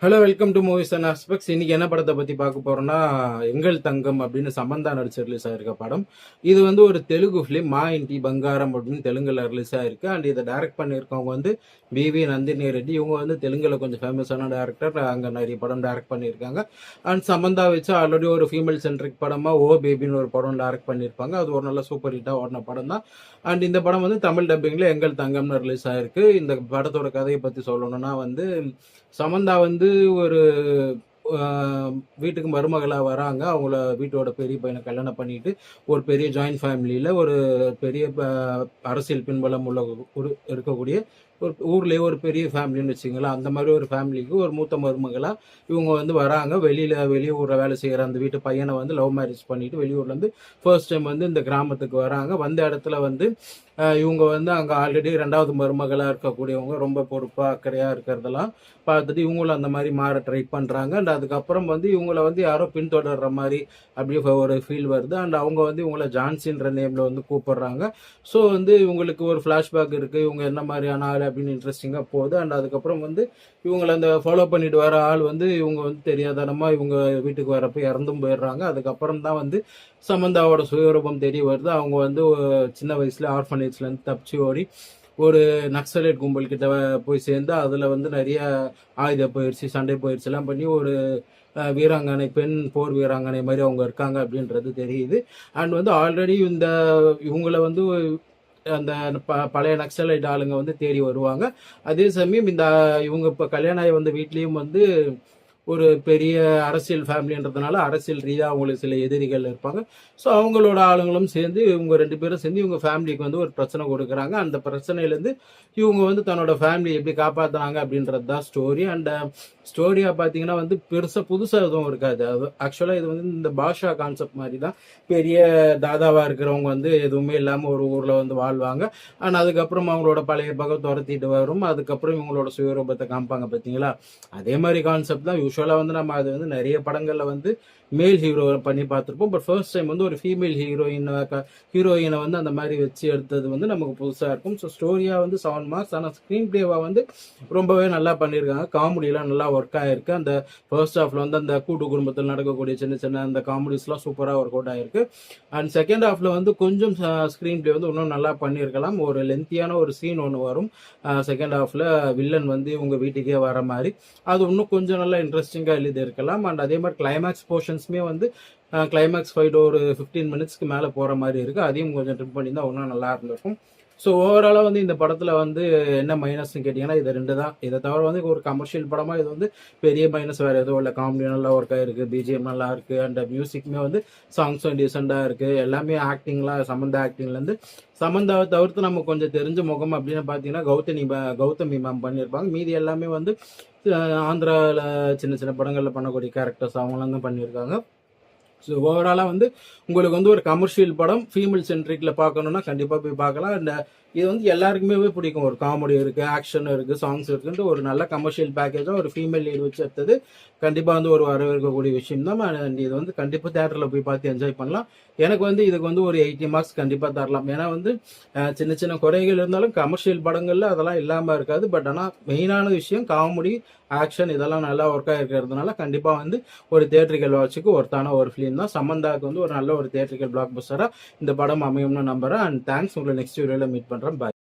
Hello, welcome to movies and aspects. இன்னைக்கு என்ன படத்தை பத்தி பார்க்க போறோம்னா, எங்கள் தங்கம் அப்படின்னு சமந்தா நடிச்சு ரிலீஸ் ஆயிருக்க படம். இது வந்து ஒரு தெலுங்கு ஃபிலிம். மா இன்டி பங்காரம் அப்படின்னு தெலுங்குல ரிலீஸ் ஆயிருக்கு. அண்ட் இதை டைரக்ட் பண்ணியிருக்கவங்க வந்து பிவி நந்தினி ரெட்டி. இவங்க வந்து தெலுங்குல கொஞ்சம் ஃபேமஸான டேரக்டர். அங்க நிறைய படம் டைரக்ட் பண்ணியிருக்காங்க. அண்ட் சமந்தா வச்சு ஆல்ரெடி ஒரு ஃபீமேல் சென்ட்ரிக் படமா ஓ பேபின்னு ஒரு படம் டைரக்ட் பண்ணியிருப்பாங்க. அது ஒரு நல்ல சூப்பர் ஹிட்டா ஓடின படம் தான். அண்ட் இந்த படம் வந்து தமிழ் டப்பிங்ல எங்கள் தங்கம்னு ரிலீஸ் ஆயிருக்கு. இந்த படத்தோட கதையை பத்தி சொல்லணும்னா வந்து, சமந்தா வந்து ஒரு வீட்டுக்கு மருமகளா வராங்க. அவங்கள வீட்டோட பெரிய பையனை கல்யாணம் பண்ணிட்டு ஒரு பெரிய ஜாயிண்ட் ஃபேமிலியில ஒரு பெரிய அரசியல் பின்புலம் உள்ள இருக்கக்கூடிய ஒரு ஊர்லயே ஒரு பெரிய ஃபேமிலின்னு வச்சுங்களேன். அந்த மாதிரி ஒரு ஃபேமிலிக்கு ஒரு மூத்த மருமகளா இவங்க வந்து வராங்க. வெளியூர்ல வேலை செய்யற அந்த வீட்டு பையனை வந்து லவ் மேரேஜ் பண்ணிட்டு வெளியூர்ல இருந்து ஃபர்ஸ்ட் டைம் வந்து இந்த கிராமத்துக்கு வராங்க. வந்த இடத்துல வந்து இவங்க வந்து அங்க ஆல்ரெடி ரெண்டாவது மருமகளா இருக்கக்கூடியவங்க ரொம்ப பொறுப்பா அக்கறையா இருக்கிறதெல்லாம் பார்த்துட்டு இவங்களும் அந்த மாதிரி மாற ட்ரை பண்றாங்க. அண்ட் அதுக்கப்புறம் வந்து இவங்கள வந்து யாரோ பின்தொடர்ற மாதிரி அப்படியே ஒரு ஃபீல் வருது. அண்ட் அவங்க வந்து இவங்கள ஜான்சின்ற நேம்ல வந்து கூப்பிடுறாங்க. ஸோ வந்து இவங்களுக்கு ஒரு ஃபிளாஷ்பேக் இருக்கு, இவங்க என்ன மாதிரியான ஆள் அப்படின்னு இன்ட்ரெஸ்டிங்கா போகுது. அண்ட் அதுக்கப்புறம் வந்து இவங்களை அந்த ஃபாலோ பண்ணிட்டு வர ஆள் வந்து இவங்க வந்து தெரியாதனமா இவங்க வீட்டுக்கு வரப்ப இறந்தும் போயிடுறாங்க. அதுக்கப்புறம் தான் வந்து சமந்தாவோட சுயரூபம் தெரிய வருது. அவங்க வந்து சின்ன வயசுல ஆர்ஃபனேஜ்ல இருந்து தப்பிச்சு ஓடி ஒரு நக்சலைட் கும்பல் கிட்ட போய் சேர்ந்து அதுல வந்து நிறைய ஆயுத பயிற்சி, சண்டை பயிற்சி எல்லாம் பண்ணி ஒரு வீராங்கனை, பெண் போர் வீராங்கனை மாதிரி அவங்க இருக்காங்க அப்படின்றது தெரியுது. அண்ட் வந்து ஆல்ரெடி இவங்கள வந்து அந்த பழைய நக்சலைட் ஆளுங்க வந்து தேடி வருவாங்க. அதே சமயம் இவங்க இப்ப கல்யாணம் ஆகி வந்த வீட்லயும் வந்து ஒரு பெரிய அரசியல் ஃபேமிலின்றதுனால அரசியல் ரீதியாக அவங்களுக்கு சில எதிரிகள் இருப்பாங்க. ஸோ அவங்களோட ஆளுங்களும் சேர்ந்து இவங்க ரெண்டு பேரும் சேர்ந்து இவங்க ஃபேமிலிக்கு வந்து ஒரு பிரச்சனை கொடுக்குறாங்க. அந்த பிரச்சனையிலேருந்து இவங்க வந்து தன்னோட ஃபேமிலி எப்படி காப்பாற்றுறாங்க அப்படின்றது தான் ஸ்டோரி. அண்ட் ஸ்டோரியாக பார்த்தீங்கன்னா வந்து பெருசாக புதுசாக எதுவும் இருக்காது. அது ஆக்சுவலாக இது வந்து இந்த பாஷா கான்செப்ட் மாதிரி தான். பெரிய தாதாவாக இருக்கிறவங்க வந்து எதுவுமே இல்லாமல் ஒரு ஊரில் வந்து வாழ்வாங்க. அண்ட் அதுக்கப்புறம் அவங்களோட பழைய பக்கம் துரத்திட்டு வரும். அதுக்கப்புறம் இவங்களோட சுயரூபத்தை காமிப்பாங்க பார்த்தீங்களா. அதே மாதிரி கான்செப்ட் தான். யூஸ்வலாக வந்து நம்ம அது வந்து நிறைய படங்களில் வந்து மேல் ஹீரோ பண்ணி பார்த்துருப்போம். பட் ஃபர்ஸ்ட் டைம் வந்து ஒரு ஃபீமேல் ஹீரோயினை வந்து அந்த மாதிரி வச்சு எடுத்தது வந்து நமக்கு புதுசாக இருக்கும். ஸோ ஸ்டோரியாக வந்து 7 மார்க்ஸ். ஆனால் ஸ்க்ரீன் பிளேவா வந்து ரொம்பவே நல்லா பண்ணியிருக்காங்க. காமெடியெலாம் நல்லா ஒர்க் ஆகிருக்கு. அந்த ஃபர்ஸ்ட் ஹாஃப்ல வந்து அந்த கூட்டு குடும்பத்தில் நடக்கக்கூடிய சின்ன சின்ன அந்த காமெடிஸ்லாம் சூப்பராக ஒர்க் அவுட் ஆகிருக்கு. அண்ட் செகண்ட் ஹாஃப்ல வந்து கொஞ்சம் ஸ்க்ரீன் பிளே வந்து இன்னும் நல்லா பண்ணியிருக்கலாம். ஒரு லென்த்தியான ஒரு சீன் ஒன்று வரும் செகண்ட் ஹாஃப்ல, வில்லன் வந்து உங்க வீட்டுக்கே வர மாதிரி. அது இன்னும் கொஞ்சம் நல்லா இன்ட்ரெஸ்டிங்காக எழுதி இருக்கலாம். அண்ட் அதே மாதிரி கிளைமேக்ஸ் போர்ஷன்ஸுமே வந்து கிளைமேக்ஸ் ஃபைட் ஒரு 15 மினிட்ஸ்க்கு மேலே போகிற மாதிரி இருக்குது. அதையும் கொஞ்சம் ட்ரிப் பண்ணி தான் இன்னும் நல்லா இருந்திருக்கும். ஸோ ஓவராலாக வந்து இந்த படத்தில் வந்து என்ன மைனஸ்ன்னு கேட்டிங்கன்னா இது ரெண்டு தான். இதை தவிர வந்து ஒரு கமர்ஷியல் படமாக இது வந்து பெரிய மைனஸ் வேறு எதுவும் இல்லை. காமெடி நல்லா ஒர்க் ஆகிருக்கு, பிஜிஎம் நல்லா இருக்குது. அண்ட் மியூசிக்குமே வந்து சாங்ஸும் டீசெண்டாக இருக்குது. எல்லாமே ஆக்டிங்லாம் சமந்தா ஆக்டிங்லேருந்து சமந்தாவை தவிர்த்து நம்ம கொஞ்சம் தெரிஞ்ச முகம் அப்படின்னு பார்த்தீங்கன்னா கௌதமி மேம் பண்ணியிருப்பாங்க. மீதி எல்லாமே வந்து ஆந்திராவில் சின்ன சின்ன படங்களில் பண்ணக்கூடிய கேரக்டர்ஸ் அவங்களாம் தான் பண்ணியிருக்காங்க. ஸோ ஓவராலாக வந்து உங்களுக்கு வந்து ஒரு கமர்ஷியல் படம் ஃபீமேல் சென்ட்ரிக்கில் பார்க்கணுன்னா கண்டிப்பாக போய் பார்க்கலாம். அண்ட் இது வந்து எல்லாருக்குமே பிடிக்கும். ஒரு காமெடி இருக்குது, ஆக்ஷன் இருக்குது, சாங்ஸ் இருக்குன்ட்டு ஒரு நல்ல கமர்ஷியல் பேக்கேஜாக ஒரு ஃபீமேல் லீட் வச்சு எடுத்தது கண்டிப்பாக வந்து ஒரு வரவேற்கக்கூடிய விஷயம் தான். அண்ட் இது வந்து கண்டிப்பாக தேட்டரில் போய் பார்த்து என்ஜாய் பண்ணலாம். எனக்கு வந்து இதுக்கு வந்து ஒரு 80 மார்க்ஸ் கண்டிப்பாக தரலாம். ஏன்னா வந்து சின்ன சின்ன குறைகள் இருந்தாலும் கமர்ஷியல் படங்களில் அதெல்லாம் இல்லாமல் இருக்காது. பட் ஆனால் மெயினான விஷயம் காமெடி, ஆக்ஷன் இதெல்லாம் நல்லா ஒர்க் ஆகிருக்கிறதுனால கண்டிப்பாக வந்து ஒரு தியேட்டரிக்கல் வாட்சுக்கு ஒருத்தான ஒரு ஃபிலிம் தான். சமந்தாவுக்கு வந்து ஒரு நல்ல ஒரு தியேட்டரிக்கல் பிளாக் பஸ்டராக இந்த படம் அமையும்னு நம்புறேன். And thanks. உங்களை நெக்ஸ்ட் வீடியோவில் மீட் பண்ணுறேன். பாய்.